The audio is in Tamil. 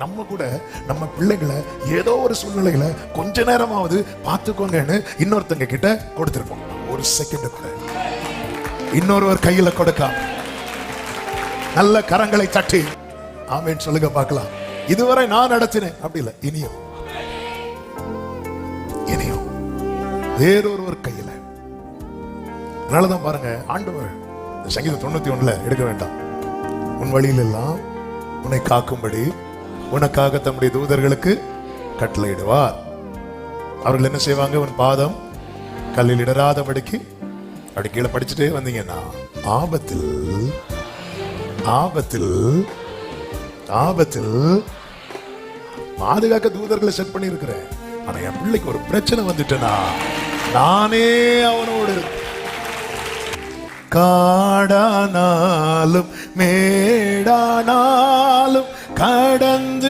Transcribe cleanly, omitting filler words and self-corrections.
நம்ம கூட நம்ம பிள்ளைகளை ஏதோ ஒரு சூழ்நிலையில கொஞ்ச நேரமாவது பார்த்துக்கோங்கன்னு இன்னொருத்தங்க கிட்ட கொடுத்திருப்போம். ஒரு செகண்ட் கூட இன்னொருவர் கையில கொடுக்காம நல்ல கரங்களை தட்டி ஆமென் சொல்லுங்க பார்க்கலாம். இதுவரை நான் நடத்தினேன் அப்படி இல்லை, இனியும் இனியும் வேறொருவர் கையில. அதனாலதான் பாருங்க ஆண்டவர் சங்கீதம் 91 எடுக்க வேண்டாம். உன் வழியில் எல்லாம் உன்னை காக்கும்படி உனக்காக தம்முடைய தூதர்களுக்கு கட்டளையிடுவார். அவர்கள் என்ன செய்வாங்க? உன் பாதம் கல்லில் இடராதபடிக்கு. அப்படி கீழே படிச்சுட்டே வந்தீங்கன்னா ஆபத்தில் ஆபத்தில் ஆபத்தில் பாதுகாக்க தூதர்களை செட் பண்ணி இருக்கிறேன். ஆனா என் பிள்ளைக்கு ஒரு பிரச்சனை வந்துட்டேனா நானே அவனோடு காடானாலும் மேடானாலும் கடந்து